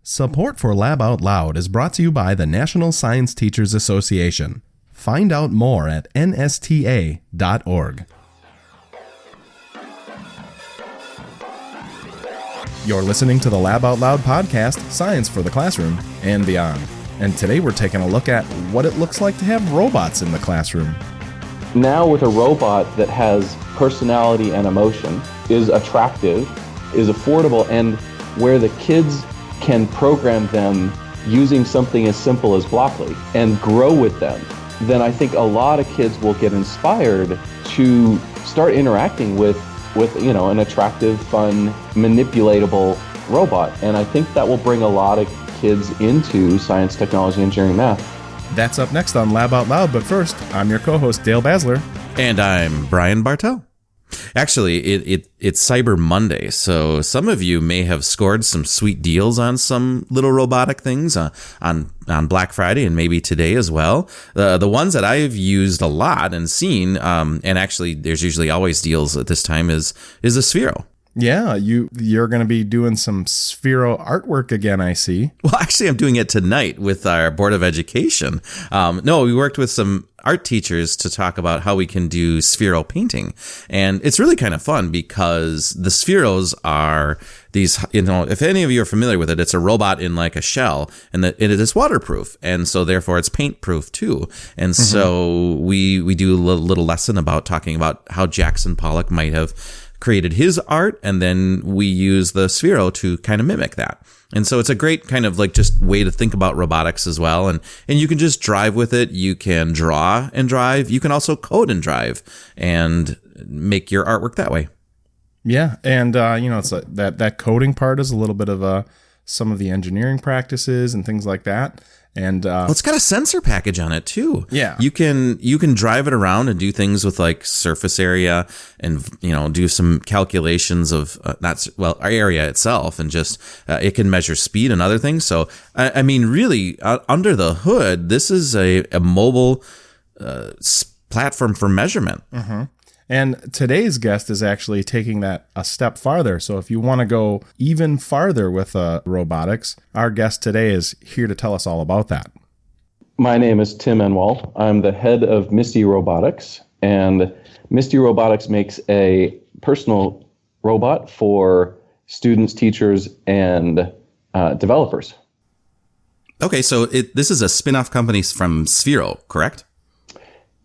Support for Lab Out Loud is brought to you by the National Science Teachers Association. Find out more at nsta.org. You're listening to the Lab Out Loud podcast, Science for the Classroom and Beyond. And today we're taking a look at what it looks like to have robots in the classroom. Now with a robot that has personality and emotion, is attractive, is affordable, and where the kids can program them using something as simple as Blockly and grow with them, then I think a lot of kids will get inspired to start interacting with an attractive, fun, manipulatable robot. And I think that will bring a lot of kids into science, technology, engineering, math. That's up next on Lab Out Loud, but first, I'm your co-host, Dale Basler. And I'm Brian Bartel. Actually, it's Cyber Monday, so some of you may have scored some sweet deals on some little robotic things on Black Friday and maybe today as well. The ones that I've used a lot and seen, and actually there's usually always deals at this time, is the Sphero. Yeah, you're going to be doing some Sphero artwork again, I see. Well, actually, I'm doing it tonight with our Board of Education. We worked with some art teachers to talk about how we can do Sphero painting. And it's really kind of fun because the Spheros are these, if any of you are familiar with it, it's a robot in like a shell, and it is waterproof. And so therefore it's paint proof too. And so we do a little lesson about talking about how Jackson Pollock might have created his art, and then we use the Sphero to kind of mimic that. And so it's a great kind of like just way to think about robotics as well. And you can just drive with it. You can draw and drive. You can also code and drive and make your artwork that way. Yeah. And, it's that coding part is a little bit of some of the engineering practices and things like that. And it's got a sensor package on it too. Yeah, you can drive it around and do things with like surface area and do some calculations of our area itself, and just it can measure speed and other things. So I mean, really, under the hood, this is a mobile platform for measurement. Mm-hmm. And today's guest is actually taking that a step farther. So if you want to go even farther with robotics, our guest today is here to tell us all about that. My name is Tim Enwall. I'm the head of Misty Robotics, and Misty Robotics makes a personal robot for students, teachers, and developers. Okay, so this is a spin-off company from Sphero, correct?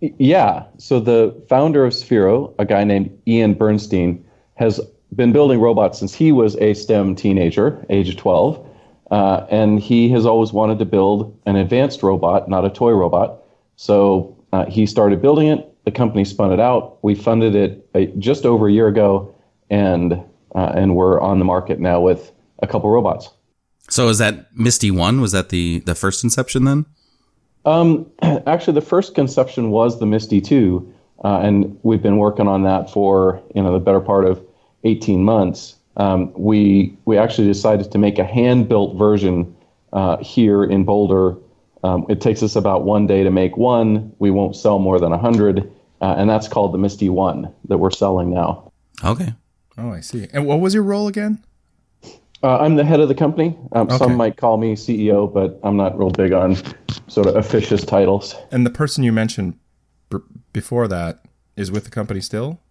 Yeah. So the founder of Sphero, a guy named Ian Bernstein, has been building robots since he was a STEM teenager, age 12. And he has always wanted to build an advanced robot, not a toy robot. So he started building it. The company spun it out. We funded it just over a year ago, and we're on the market now with a couple robots. So is that Misty I? Was that the first inception then? Actually, the first conception was the Misty II, and we've been working on that for the better part of 18 months. We actually decided to make a hand-built version here in Boulder. It takes us about one day to make one. We won't sell more than 100, and that's called the Misty I that we're selling now. Okay. Oh, I see. And what was your role again? I'm the head of the company. Okay. Some might call me CEO, but I'm not real big on sort of officious titles. And the person you mentioned before that is with the company still?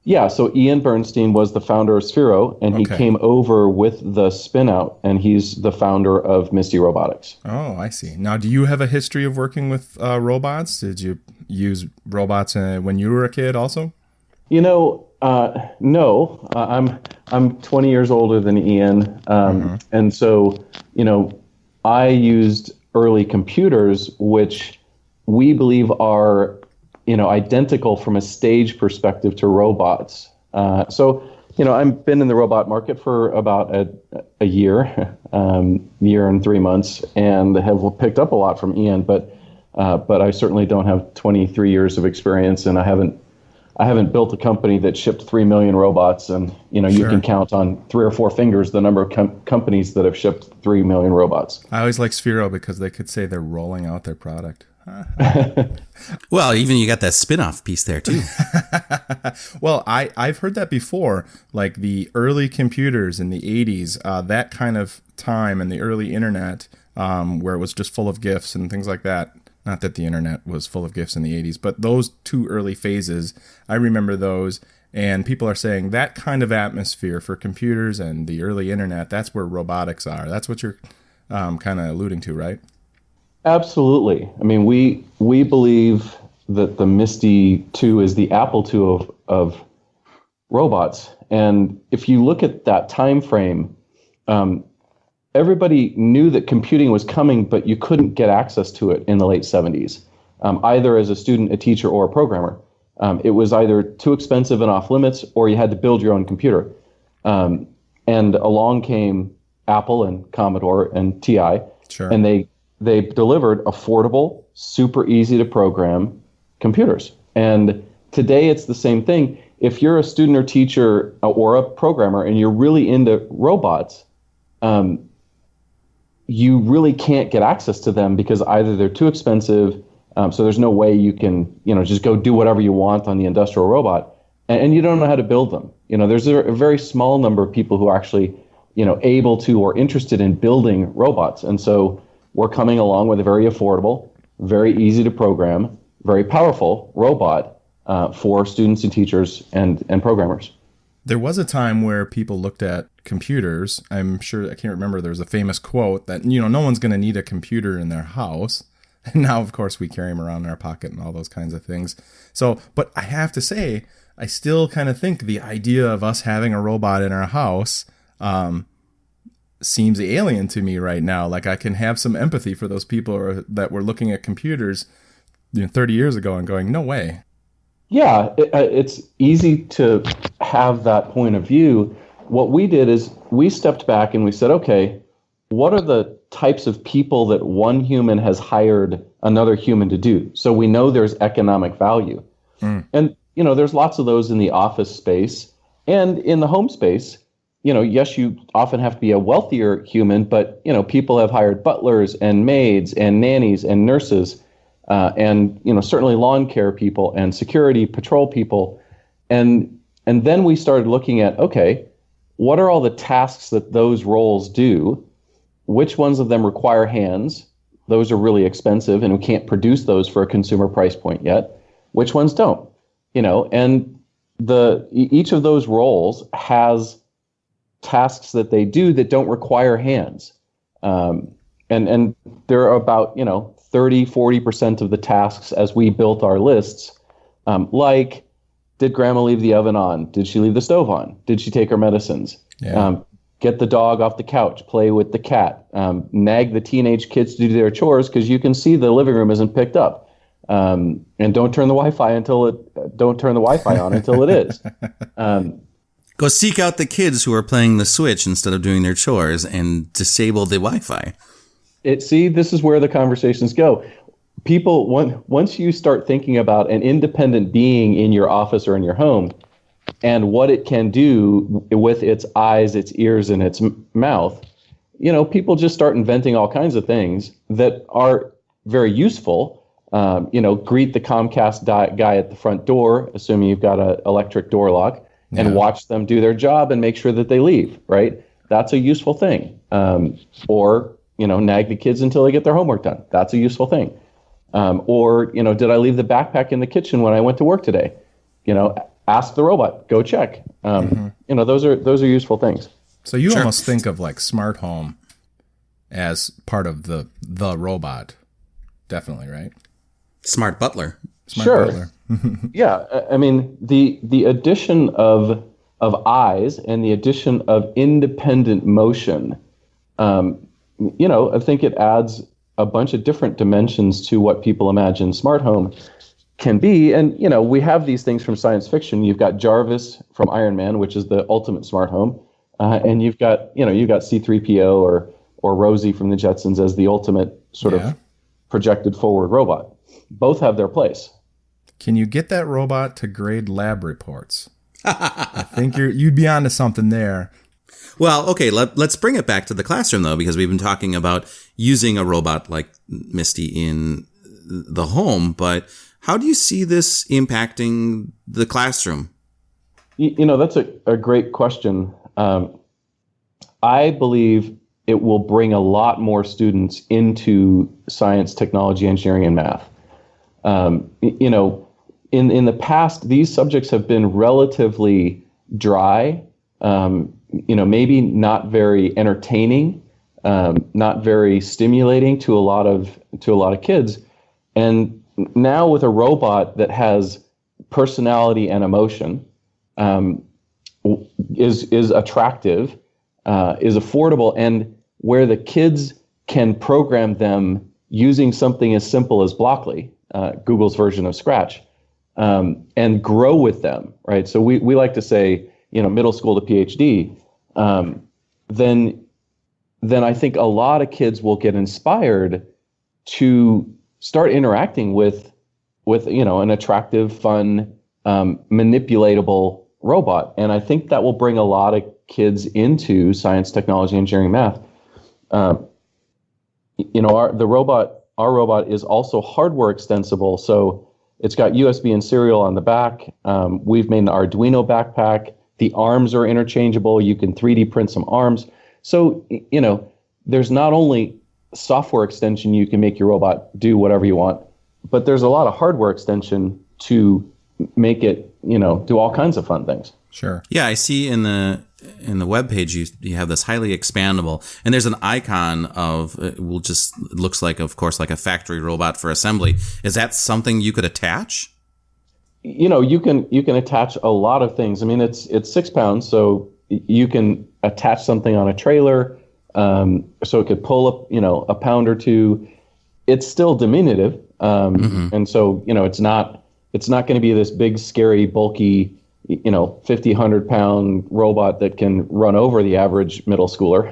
Yeah, so Ian Bernstein was the founder of Sphero, and he came over with the spin-out, and he's the founder of Misty Robotics. Oh, I see. Now, do you have a history of working with robots? Did you use robots when you were a kid also? No. I'm 20 years older than Ian, and so I used early computers, which we believe are identical from a stage perspective to robots. I've been in the robot market for about a year, year and 3 months, and have picked up a lot from Ian, but I certainly don't have 23 years of experience, and I haven't built a company that shipped 3 million robots, and you can count on 3 or 4 fingers the number of companies that have shipped 3 million robots. I always like Sphero because they could say they're rolling out their product. Well, even you got that spin-off piece there too. Well, I've heard that before, like the early computers in the 80s, that kind of time and the early internet, where it was just full of GIFs and things like that. Not that the internet was full of GIFs in the 80s, but those two early phases, I remember those. And people are saying that kind of atmosphere for computers and the early internet, that's where robotics are. That's what you're kind of alluding to, right? Absolutely. I mean, we believe that the Misty II is the Apple II of robots. And if you look at that time frame, everybody knew that computing was coming, but you couldn't get access to it in the late 70s, either as a student, a teacher, or a programmer. It was either too expensive and off limits, or you had to build your own computer. And along came Apple and Commodore and TI, Sure. and they delivered affordable, super easy to program computers. And today it's the same thing. If you're a student or teacher or a programmer and you're really into robots, you really can't get access to them because either they're too expensive, so there's no way you can, just go do whatever you want on the industrial robot, and you don't know how to build them. There's a very small number of people who are actually, able to or interested in building robots. And so we're coming along with a very affordable, very easy to program, very powerful robot for students and teachers and programmers. There was a time where people looked at computers. I'm sure, I can't remember, there was a famous quote that, no one's going to need a computer in their house. And now, of course, we carry them around in our pocket and all those kinds of things. So, but I have to say, I still kind of think the idea of us having a robot in our house seems alien to me right now. Like, I can have some empathy for those people that were looking at computers 30 years ago and going, no way. Yeah, it's easy to have that point of view. What we did is we stepped back and we said, okay, what are the types of people that one human has hired another human to do? So we know there's economic value. And, there's lots of those in the office space and in the home space. Yes, you often have to be a wealthier human, but, people have hired butlers and maids and nannies and nurses. And certainly lawn care people and security patrol people, and then we started looking at, okay, what are all the tasks that those roles do? Which ones of them require hands? Those are really expensive, and we can't produce those for a consumer price point yet. Which ones don't? And each of those roles has tasks that they do that don't require hands, and there are about 30-40% of the tasks as we built our lists, like, did grandma leave the oven on? Did she leave the stove on? Did she take her medicines? Yeah. Get the dog off the couch, play with the cat, nag the teenage kids to do their chores because you can see the living room isn't picked up, and don't turn the Wi-Fi on until it is. Go seek out the kids who are playing the Switch instead of doing their chores and disable the Wi-Fi. See, this is where the conversations go. People, once you start thinking about an independent being in your office or in your home and what it can do with its eyes, its ears, and its mouth, people just start inventing all kinds of things that are very useful. Greet the Comcast guy at the front door, assuming you've got an electric door lock, and watch them do their job and make sure that they leave, right? That's a useful thing. Or nag the kids until they get their homework done. That's a useful thing. Or, did I leave the backpack in the kitchen when I went to work today? Ask the robot, go check. Those are useful things. So you almost think of like smart home as part of the robot. Definitely, right? Smart butler. Butler. Yeah. I mean, the addition of eyes and the addition of independent motion, I think it adds a bunch of different dimensions to what people imagine smart home can be. And, we have these things from science fiction. You've got Jarvis from Iron Man, which is the ultimate smart home. And you've got C-3PO or Rosie from the Jetsons as the ultimate sort of projected forward robot. Both have their place. Can you get that robot to grade lab reports? I think you'd be onto something there. Well, okay, let's bring it back to the classroom, though, because we've been talking about using a robot like Misty in the home, but how do you see this impacting the classroom? That's a great question. I believe it will bring a lot more students into science, technology, engineering, and math. In the past, these subjects have been relatively dry, maybe not very entertaining, not very stimulating to a lot of kids. And now with a robot that has personality and emotion, is attractive, is affordable, and where the kids can program them using something as simple as Blockly, Google's version of Scratch, and grow with them, right? So we like to say, middle school to PhD, then I think a lot of kids will get inspired to start interacting with an attractive, fun, manipulatable robot. And I think that will bring a lot of kids into science, technology, engineering, math. Our robot is also hardware extensible. So it's got USB and serial on the back. We've made an Arduino backpack. The arms are interchangeable. You can 3D print some arms. So, there's not only software extension you can make your robot do whatever you want, but there's a lot of hardware extension to make it, do all kinds of fun things. Sure. Yeah, I see in the web page you have this highly expandable, and there's an icon of it looks like, of course, like a factory robot for assembly. Is that something you could attach? You can attach a lot of things. I mean, it's 6 pounds, so you can attach something on a trailer, so it could pull up, a pound or two. It's still diminutive, and so it's not going to be this big, scary, bulky, 50, 100-pound robot that can run over the average middle schooler.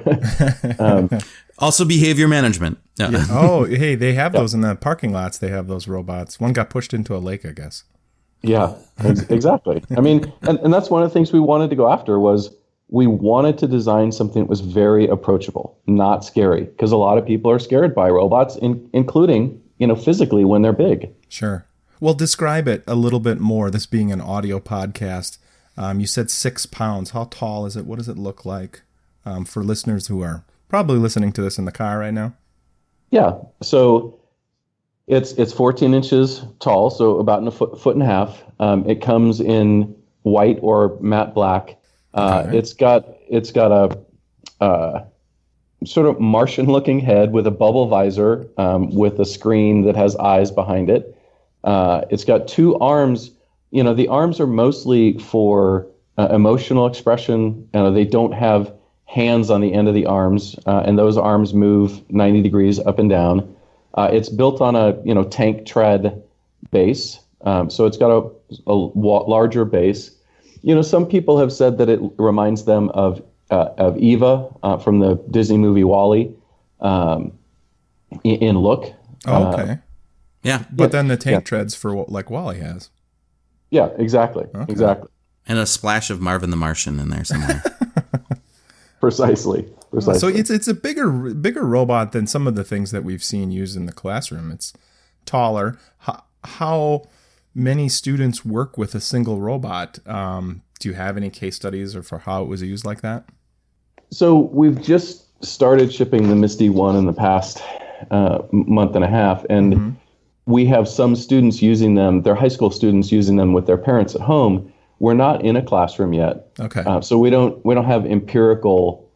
Also, behavior management. Yeah. Oh, hey, they have those in the parking lots. They have those robots. One got pushed into a lake, I guess. Yeah, exactly. I mean, and that's one of the things we wanted to go after was we wanted to design something that was very approachable, not scary, because a lot of people are scared by robots, including, physically when they're big. Sure. Well, describe it a little bit more, this being an audio podcast. You said 6 pounds. How tall is it? What does it look like for listeners who are probably listening to this in the car right now? Yeah, so it's 14 inches tall, so about a foot and a half. It comes in white or matte black. Okay. It's got a sort of Martian-looking head with a bubble visor, with a screen that has eyes behind it. It's got 2 arms. The arms are mostly for emotional expression. They don't have hands on the end of the arms, and those arms move 90 degrees up and down. It's built on a tank tread base, so it's got a larger base. Some people have said that it reminds them of Eva from the Disney movie WALL-E in look. Oh, okay. Yeah. But then the tank treads for what, like WALL-E has. Yeah, exactly. Okay. Exactly. And a splash of Marvin the Martian in there somewhere. Precisely. So it's a bigger robot than some of the things that we've seen used in the classroom. It's taller. How many students work with a single robot? Do you have any case studies or for how it was used like that? So we've just started shipping the Misty I in the past month and a half, and we have some students using them. They're high school students using them with their parents at home. We're not in a classroom yet, okay. So we don't have empirical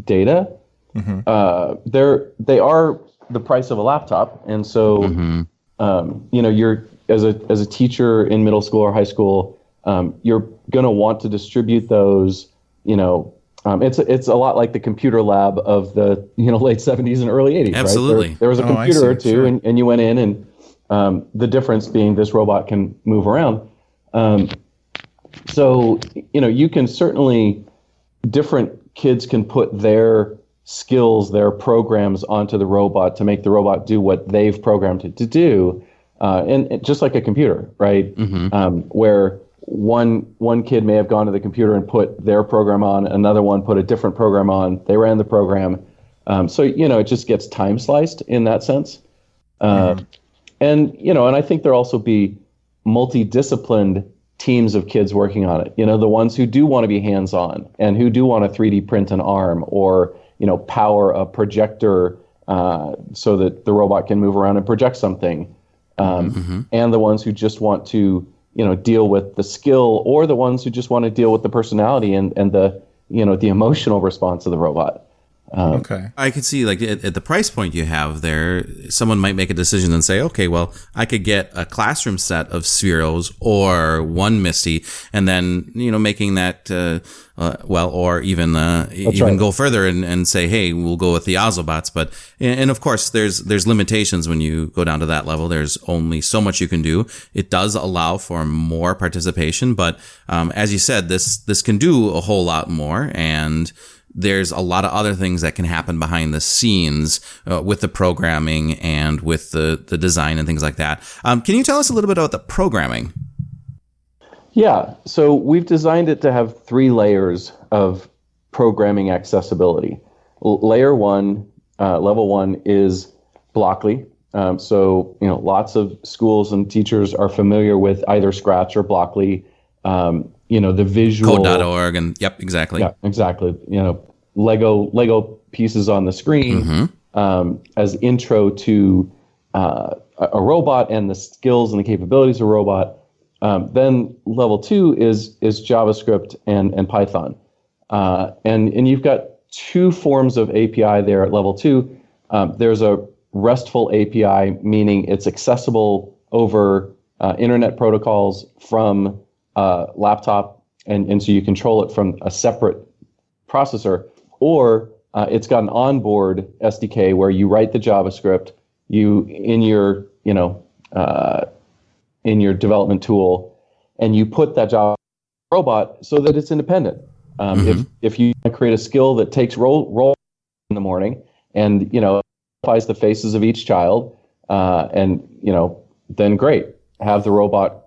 data. They are the price of a laptop, and so you're as a teacher in middle school or high school, you're going to want to distribute those. It's a lot like the computer lab of the late 70s and early 80s. Absolutely, right? There was a computer or two, sure. and you went in, and the difference being this robot can move around. So you can certainly, different kids can put their skills, their programs onto the robot to make the robot do what they've programmed it to do, and just like a computer, right? Where one kid may have gone to the computer and put their program on, another one put a different program on, they ran the program. So it just gets time sliced in that sense. And, and I think there'll also be multidisciplined teams of kids working on it. The ones who do want to be hands-on and who do want to 3D print an arm or, power a projector so that the robot can move around and project something. And the ones who just want to, deal with the skill, or the ones who just want to deal with the personality and the, the emotional response of the robot. Okay. I could see, like, at the price point you have there, someone might make a decision and say, okay, well, I could get a classroom set of Spheros or one Misty, and then, making that, or even right. go further and say, hey, we'll go with the Ozobots. But, and of course, there's limitations when you go down to that level. There's only so much you can do. It does allow for more participation, but, as you said, this can do a whole lot more, and there's a lot of other things that can happen behind the scenes with the programming and with the design and things like that. Can you tell us a little bit about the programming? Yeah, so we've designed it to have 3 layers of programming accessibility. Layer 1, level 1 is Blockly. So, lots of schools and teachers are familiar with either Scratch or Blockly. The visual Code.org and yep, exactly. Yeah, exactly. Lego pieces on the screen as intro to a robot and the skills and the capabilities of a robot. Then level 2 is JavaScript and Python. And you've got 2 forms of API there at level 2. There's a RESTful API, meaning it's accessible over internet protocols from laptop, and so you control it from a separate processor, or it's got an onboard SDK where you write the JavaScript, in your development tool, and you put that Java robot so that it's independent. If you create a skill that takes roll in the morning and identifies the faces of each child, then great, have the robot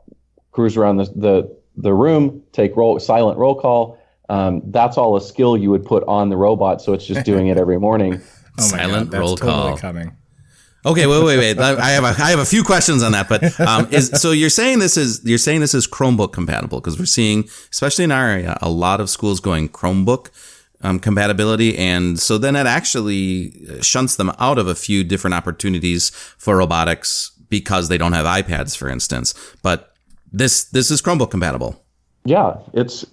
cruise around the room, take silent roll call. That's all a skill you would put on the robot, so it's just doing it every morning. Silent God, roll that's totally call. Coming. Okay, wait. I have a few questions on that, but so you're saying this is Chromebook compatible, because we're seeing, especially in our area, a lot of schools going Chromebook compatibility, and so then it actually shunts them out of a few different opportunities for robotics because they don't have iPads, for instance. But this is Chromebook compatible. Yeah, it's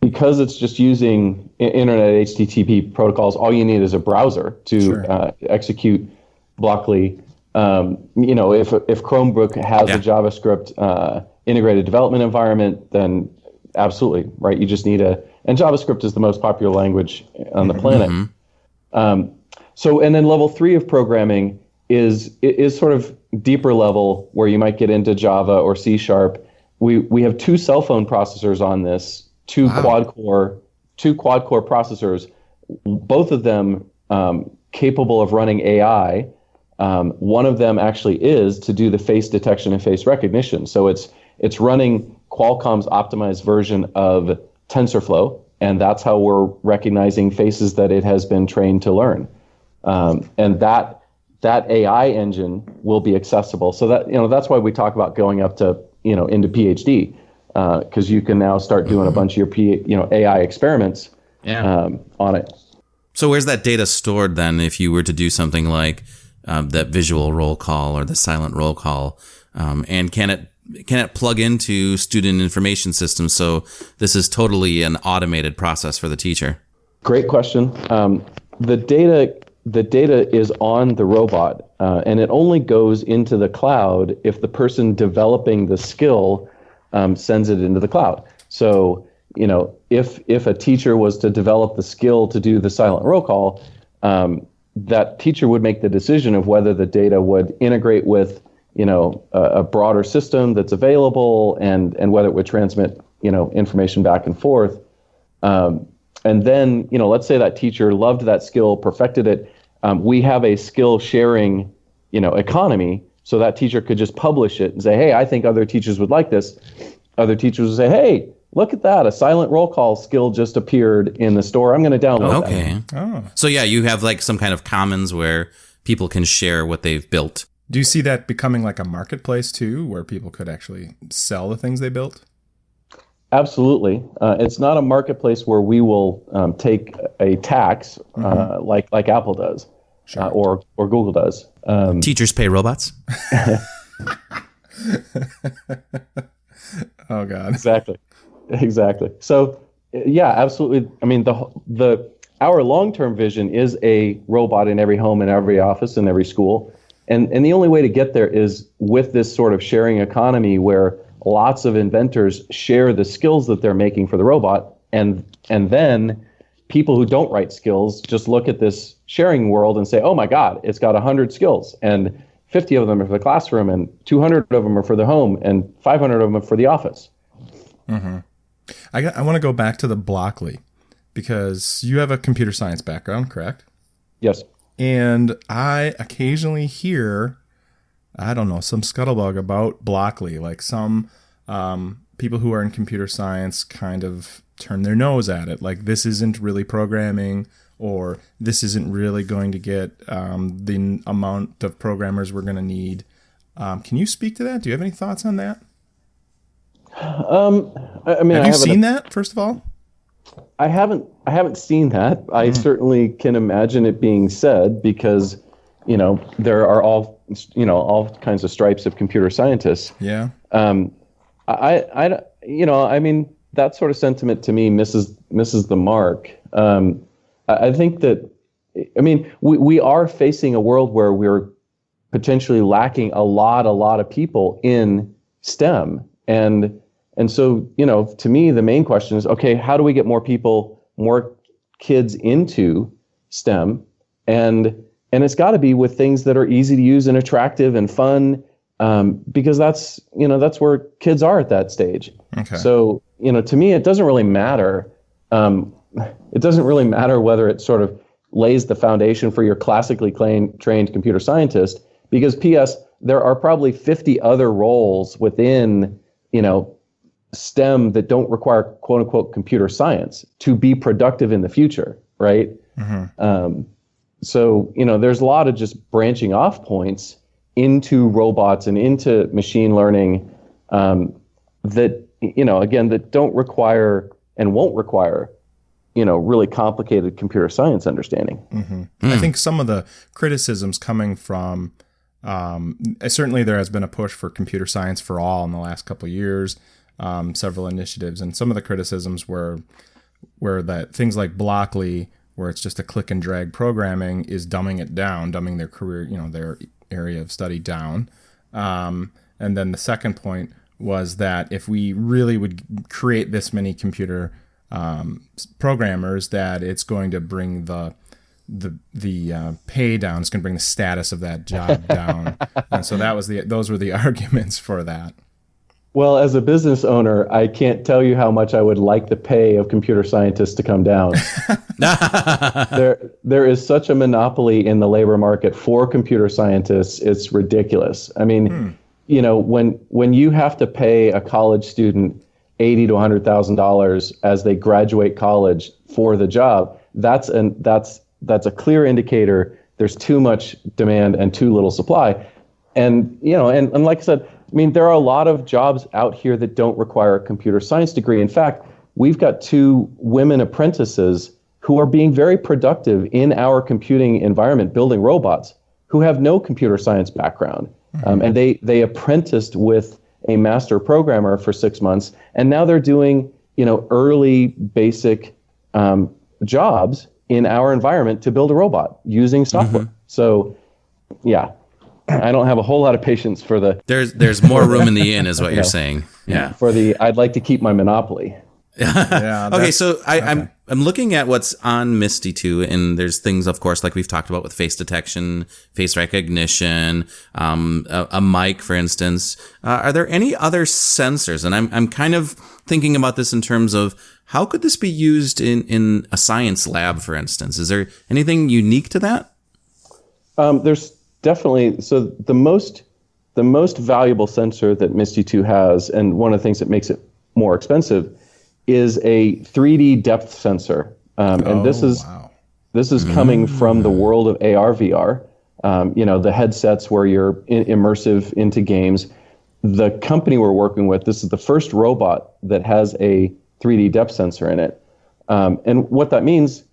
because it's just using internet HTTP protocols. All you need is a browser to execute Blockly. If Chromebook has a JavaScript integrated development environment, then absolutely, right? You just need and JavaScript is the most popular language on the planet. And then level 3 of programming is sort of deeper level, where you might get into Java or C#. We have 2 cell phone processors on this, 2 quad core processors, both of them capable of running AI. One of them actually is to do the face detection and face recognition. So it's running Qualcomm's optimized version of TensorFlow, and that's how we're recognizing faces that it has been trained to learn. And that AI engine will be accessible. So that's why we talk about going up to into PhD, because you can now start doing a bunch of your AI experiments on it. So where's that data stored then, if you were to do something like that visual roll call or the silent roll call? And can it plug into student information systems? So this is totally an automated process for the teacher. Great question. The data is on the robot, and it only goes into the cloud if the person developing the skill sends it into the cloud. So, if a teacher was to develop the skill to do the silent roll call, that teacher would make the decision of whether the data would integrate with, a broader system that's available, and whether it would transmit, information back and forth. And then, let's say that teacher loved that skill, perfected it. We have a skill sharing, economy, so that teacher could just publish it and say, hey, I think other teachers would like this. Other teachers would say, hey, look at that. A silent roll call skill just appeared in the store. I'm going to download that. Okay. Oh. So yeah, you have like some kind of commons where people can share what they've built. Do you see that becoming like a marketplace too, where people could actually sell the things they built? Absolutely. It's not a marketplace where we will take a tax like Apple does, or Google does. Teachers pay robots. Oh God. Exactly. So yeah, absolutely. I mean, our long-term vision is a robot in every home, in every office, in every school. And the only way to get there is with this sort of sharing economy where lots of inventors share the skills that they're making for the robot, and then people who don't write skills just look at this sharing world and say, oh my God, it's got 100 skills, and 50 of them are for the classroom, and 200 of them are for the home, and 500 of them are for the office. Mm-hmm. I want to go back to the Blockly, because you have a computer science background, correct? Yes. And I occasionally hear, I don't know, some scuttlebutt about Blockly, like some people who are in computer science kind of turn their nose at it, like this isn't really programming, or this isn't really going to get the amount of programmers we're going to need. Can you speak to that? Do you have any thoughts on that? I mean, have you seen that, first of all? I haven't seen that. I certainly can imagine it being said, because, there are all kinds of stripes of computer scientists. Yeah. I mean, that sort of sentiment to me misses the mark. I think that, we are facing a world where we're potentially lacking a lot of people in STEM. And so, to me, the main question is, okay, how do we get more kids into STEM? And it's got to be with things that are easy to use and attractive and fun, because that's where kids are at that stage. Okay. So, to me, it doesn't really matter. It doesn't really matter whether it sort of lays the foundation for your classically trained computer scientist, because P.S., there are probably 50 other roles within, STEM that don't require quote unquote computer science to be productive in the future, right? Mm-hmm. So, there's a lot of just branching off points into robots and into machine learning that, again, that don't require and won't require, really complicated computer science understanding. Mm-hmm. I think some of the criticisms coming from, certainly there has been a push for computer science for all in the last couple of years. Several initiatives, and some of the criticisms were that things like Blockly, where it's just a click and drag programming, is dumbing it down, dumbing their career, their area of study down. And then the second point was that if we really would create this many computer programmers, that it's going to bring the pay down. It's going to bring the status of that job down. And so those were the arguments for that. Well, as a business owner, I can't tell you how much I would like the pay of computer scientists to come down. There is such a monopoly in the labor market for computer scientists. It's ridiculous. I mean, when you have to pay a college student $80,000 to $100,000 as they graduate college for the job, that's a clear indicator there's too much demand and too little supply. And and like I said, there are a lot of jobs out here that don't require a computer science degree. In fact, we've got 2 women apprentices who are being very productive in our computing environment, building robots, who have no computer science background. Mm-hmm. And they apprenticed with a master programmer for 6 months, and now they're doing, early basic jobs in our environment to build a robot using software. Mm-hmm. So, yeah. I don't have a whole lot of patience for the... There's more room in the inn, is what you're saying. Yeah. I'd like to keep my monopoly. Okay, so I'm looking at what's on Misty II, and there's things, of course, like we've talked about with face detection, face recognition, a mic, for instance. Are there any other sensors? And I'm kind of thinking about this in terms of how could this be used in a science lab, for instance? Is there anything unique to that? There's definitely. So the most valuable sensor that Misty II has, and one of the things that makes it more expensive, is a 3D depth sensor. And this is coming from the world of AR/VR. the headsets where you're immersive into games. The company we're working with, this is the first robot that has a 3D depth sensor in it. And what that means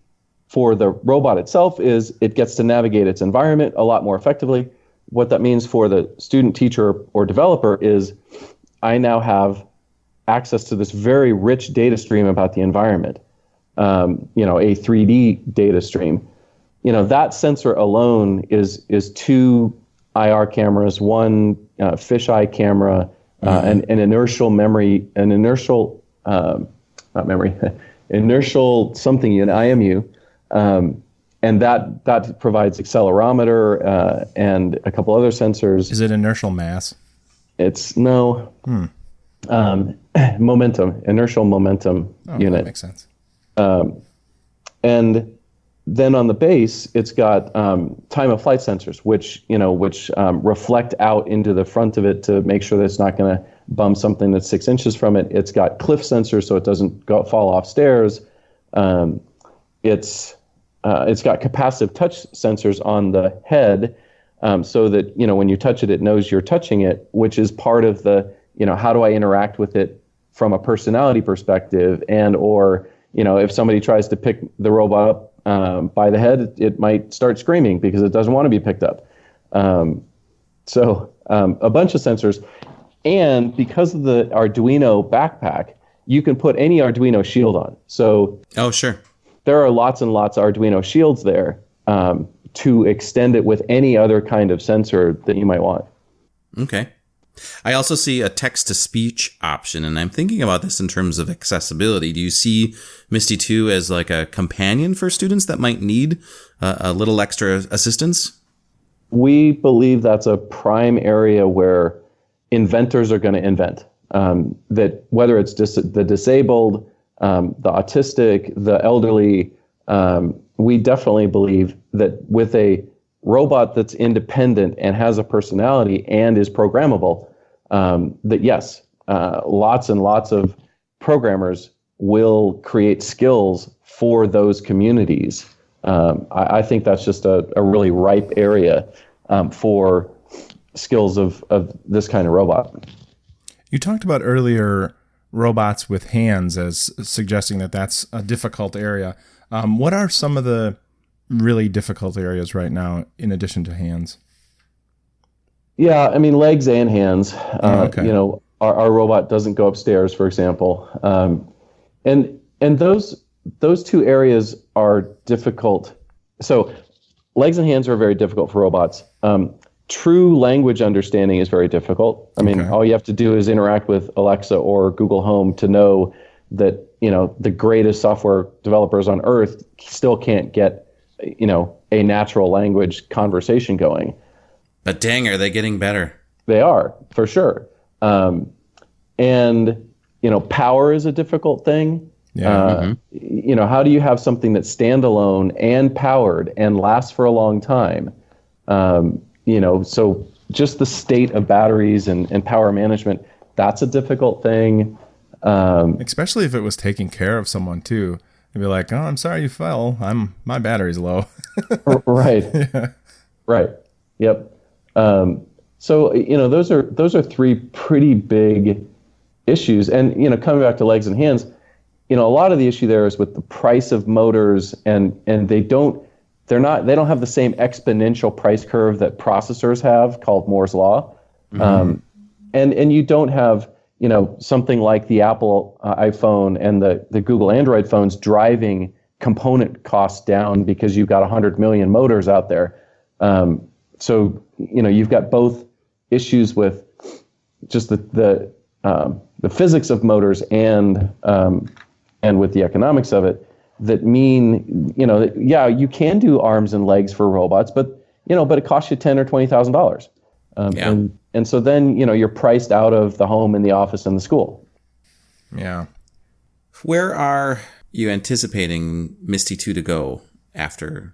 for the robot itself is it gets to navigate its environment a lot more effectively. What that means for the student, teacher, or developer is I now have access to this very rich data stream about the environment, a 3D data stream. That sensor alone is 2 IR cameras, 1 fisheye camera, an inertial memory, inertial something unit, IMU, and that provides accelerometer and a couple other sensors. Is it inertial mass? It's no. Momentum, inertial momentum unit. That makes sense. And then on the base, it's got time of flight sensors, which reflect out into the front of it to make sure that it's not going to bump something that's 6 inches from it. It's got cliff sensors so it doesn't fall off stairs. It's got capacitive touch sensors on the head, so that when you touch it, it knows you're touching it, which is part of the how do I interact with it from a personality perspective, and or if somebody tries to pick the robot up by the head, it might start screaming because it doesn't want to be picked up. So a bunch of sensors, and because of the Arduino backpack, you can put any Arduino shield on. So sure. There are lots and lots of Arduino shields there to extend it with any other kind of sensor that you might want. Okay. I also see a text-to-speech option, and I'm thinking about this in terms of accessibility. Do you see Misty 2 as like a companion for students that might need a little extra assistance? We believe that's a prime area where inventors are going to invent. That whether it's the disabled, the autistic, the elderly, we definitely believe that with a robot that's independent and has a personality and is programmable, that yes, lots and lots of programmers will create skills for those communities. I think that's just a really ripe area for skills of this kind of robot. You talked about earlier robots with hands as suggesting that that's a difficult area. What are some of the really difficult areas right now in addition to hands? Yeah, I mean, legs and hands. Okay. Our robot doesn't go upstairs, for example. And those 2 areas are difficult. So legs and hands are very difficult for robots. True language understanding is very difficult. I mean, all you have to do is interact with Alexa or Google Home to know that, the greatest software developers on earth still can't get, a natural language conversation going. But dang, are they getting better? They are, for sure. And, power is a difficult thing. Yeah. How do you have something that's standalone and powered and lasts for a long time? So just the state of batteries and power management, that's a difficult thing. Especially if it was taking care of someone too. They'd be like, "Oh, I'm sorry you fell. My battery's low." Right. Yeah. Right. Yep. So those are 3 pretty big issues. And coming back to legs and hands, a lot of the issue there is with the price of motors, and they don't have the same exponential price curve that processors have, called Moore's law. And you don't have something like the Apple iPhone and the Google Android phones driving component costs down because you've got 100 million motors out there. So you've got both issues with just the physics of motors and with the economics of it that mean you can do arms and legs for robots, but it costs you $10,000 or $20,000. And so then, you're priced out of the home and the office and the school. Yeah. Where are you anticipating Misty 2 to go after?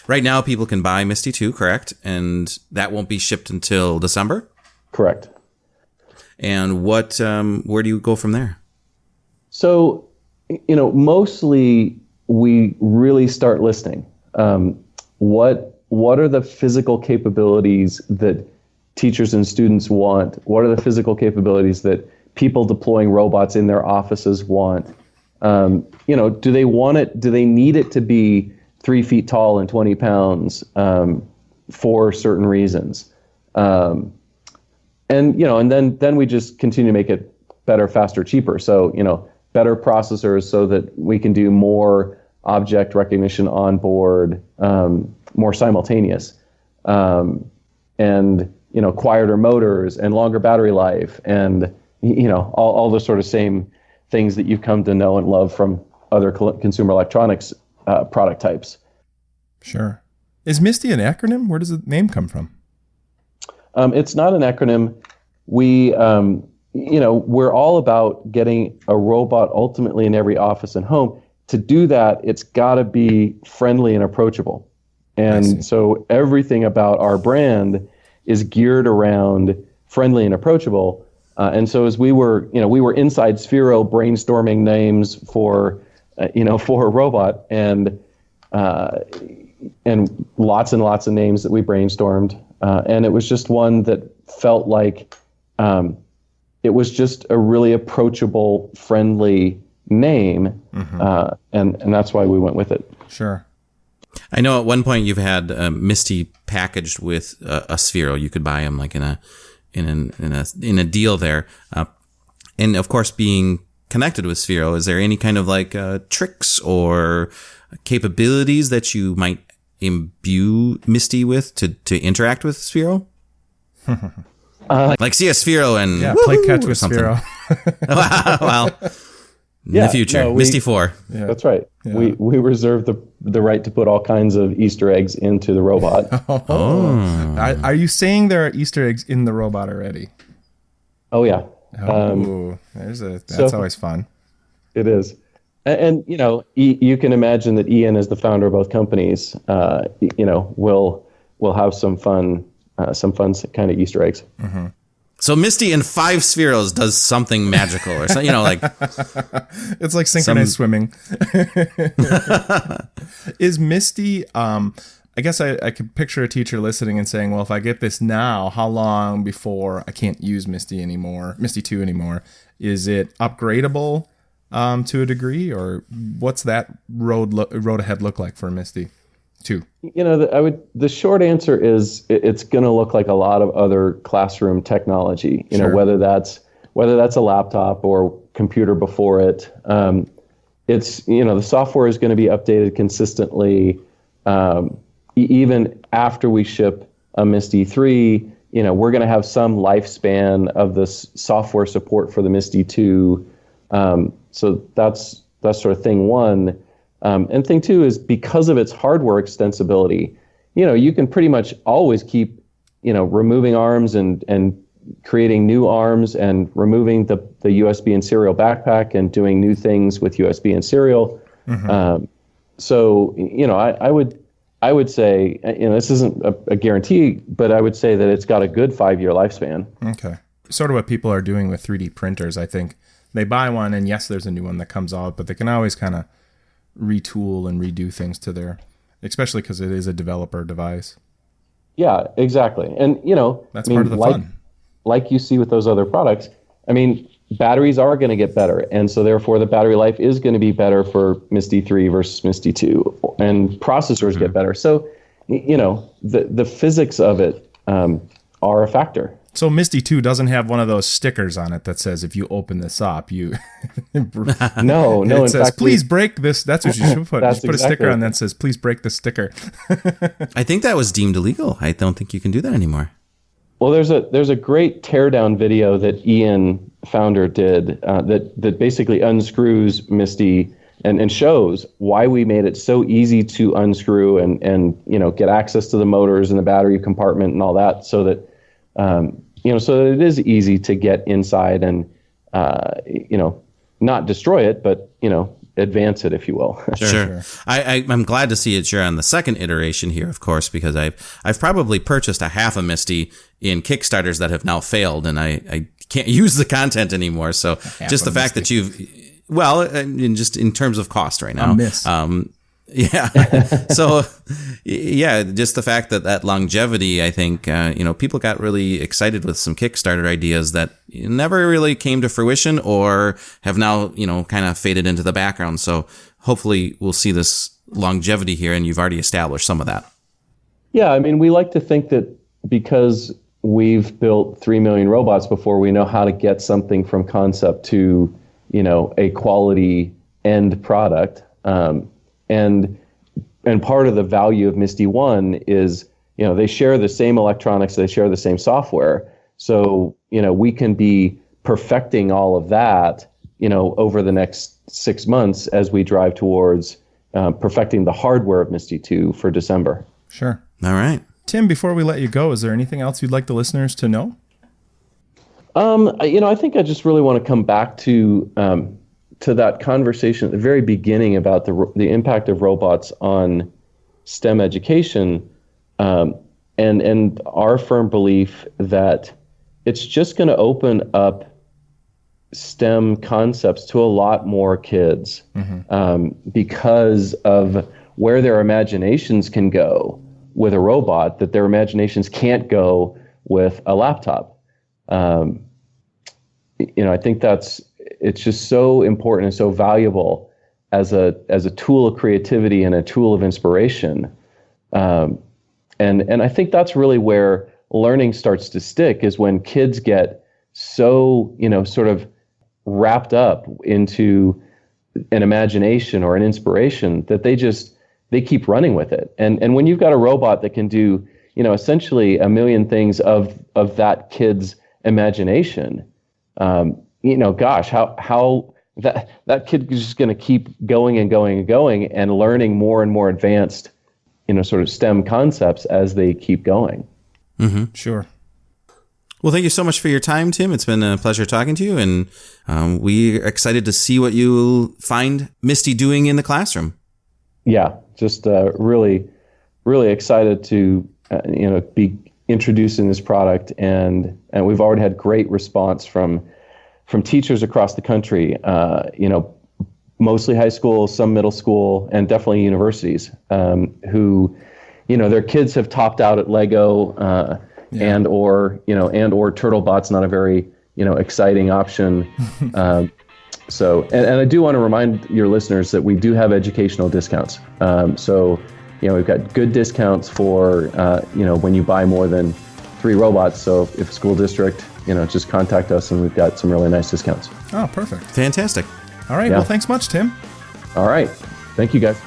Right now people can buy Misty 2, correct? And that won't be shipped until December? Correct. And where do you go from there? So, mostly we really start listening. What what are the physical capabilities that teachers and students want? What are the physical capabilities that people deploying robots in their offices want? Do they want it? Do they need it to be 3 feet tall and 20 pounds for certain reasons? And then we just continue to make it better, faster, cheaper. So, better processors so that we can do more object recognition on board, more simultaneous, and quieter motors and longer battery life, and all the sort of same things that you've come to know and love from other consumer electronics product types. Sure. Is Misty an acronym? Where does the name come from? It's not an acronym. We're all about getting a robot ultimately in every office and home. To do that, it's got to be friendly and approachable. And so everything about our brand is geared around friendly and approachable. And so as we were inside Sphero brainstorming names for a robot, and lots and lots of names that we brainstormed. And it was just one that felt like it was just a really approachable, friendly name. And that's why we went with it. Sure. I know at one point you've had Misty packaged with a Sphero. You could buy them like in a deal there. And of course, being connected with Sphero, is there any kind of like tricks or capabilities that you might imbue Misty with to interact with Sphero? Like see a Sphero and play catch with Sphero. Well, in the future, Misty 4. Yeah. That's right. Yeah. We reserve the right to put all kinds of Easter eggs into the robot. Are you saying there are Easter eggs in the robot already? Oh yeah. That's always fun. It is. And you can imagine that Ian, as the founder of both companies, will have some fun kind of Easter eggs. Mm-hmm. So Misty in 5 Spheros does something magical, or something, like it's like synchronized swimming. Is Misty? I guess I could picture a teacher listening and saying, "Well, if I get this now, how long before I can't use Misty anymore? Misty 2 anymore? Is it upgradable to a degree, or what's that road ahead look like for Misty 2? The short answer is it's going to look like a lot of other classroom technology. Sure. Whether that's a laptop or computer before it. It's the software is going to be updated consistently. Even after we ship a Misty 3, we're going to have some lifespan of this software support for the Misty 2. So that's sort of thing one. And thing two is because of its hardware extensibility, you can pretty much always keep, removing arms and creating new arms and removing the USB and serial backpack and doing new things with USB and serial. Mm-hmm. So, I would say, this isn't a guarantee, but I would say that it's got a good 5-year lifespan. Okay. Sort of what people are doing with 3D printers, I think. They buy one and yes, there's a new one that comes out, but they can always kind of retool and redo things to their, especially because it is a developer device. Yeah, exactly. And, that's part of the fun. Like you see with those other products, batteries are going to get better. And so therefore the battery life is going to be better for Misty 3 versus Misty 2, and processors get better. So, the physics of it are a factor. So Misty 2 doesn't have one of those stickers on it that says if you open this up, you no. It says please break this. That's what you should put. Just put a sticker on that says please break the sticker. I think that was deemed illegal. I don't think you can do that anymore. Well, there's a great teardown video that Ian, founder, did that basically unscrews Misty and shows why we made it so easy to unscrew and get access to the motors and the battery compartment and all that, so that so that it is easy to get inside and not destroy it, but advance it, if you will. Sure. I'm glad to see it. You're on the second iteration here, of course, because I've probably purchased a half a Misty in Kickstarters that have now failed, and I can't use the content anymore. So just the fact that just in terms of cost right now, Yeah. So, yeah, just the fact that longevity, I think, people got really excited with some Kickstarter ideas that never really came to fruition or have now, kind of faded into the background. So hopefully we'll see this longevity here, and you've already established some of that. Yeah, I mean, we like to think that because we've built 3 million robots before, we know how to get something from concept to, a quality end product. And part of the value of Misty I is, they share the same electronics, they share the same software. So, we can be perfecting all of that, over the next 6 months as we drive towards perfecting the hardware of Misty II for December. Sure. All right. Tim, before we let you go, is there anything else you'd like the listeners to know? I think I just really want to come back to that conversation at the very beginning about the impact of robots on STEM education, and our firm belief that it's just going to open up STEM concepts to a lot more kids, because of where their imaginations can go with a robot that their imaginations can't go with a laptop. I think it's just so important and so valuable as a tool of creativity and a tool of inspiration. And I think that's really where learning starts to stick, is when kids get so, sort of wrapped up into an imagination or an inspiration that they keep running with it. And when you've got a robot that can do, essentially a million things of that kid's imagination, gosh, how that kid is just going to keep going and going and going and learning more and more advanced, sort of STEM concepts as they keep going. Mm-hmm. Sure. Well, thank you so much for your time, Tim. It's been a pleasure talking to you, and we're excited to see what you find Misty doing in the classroom. Yeah, just really, really excited to be introducing this product, and we've already had great response from teachers across the country. Mostly high school, some middle school, and definitely universities, who, their kids have topped out at Lego, and or TurtleBot's not a very exciting option. So, and I do want to remind your listeners that we do have educational discounts. So, we've got good discounts for, when you buy more than 3 robots. So if a school district, just contact us, and we've got some really nice discounts. Oh, perfect. Fantastic. All right. Yeah. Well, thanks much, Tim. All right. Thank you, guys.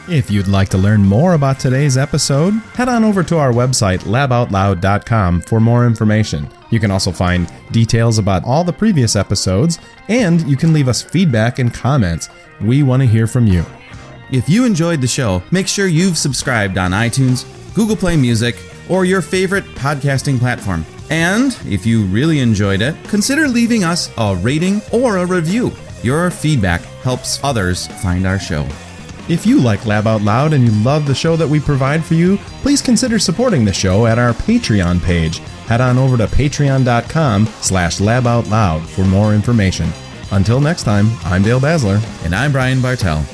If you'd like to learn more about today's episode, head on over to our website, laboutloud.com, for more information. You can also find details about all the previous episodes, and you can leave us feedback and comments. We want to hear from you. If you enjoyed the show, make sure you've subscribed on iTunes, Google Play Music, or your favorite podcasting platform. And if you really enjoyed it, consider leaving us a rating or a review. Your feedback helps others find our show. If you like Lab Out Loud and you love the show that we provide for you, please consider supporting the show at our Patreon page. Head on over to patreon.com/laboutloud for more information. Until next time, I'm Dale Basler. And I'm Brian Bartel.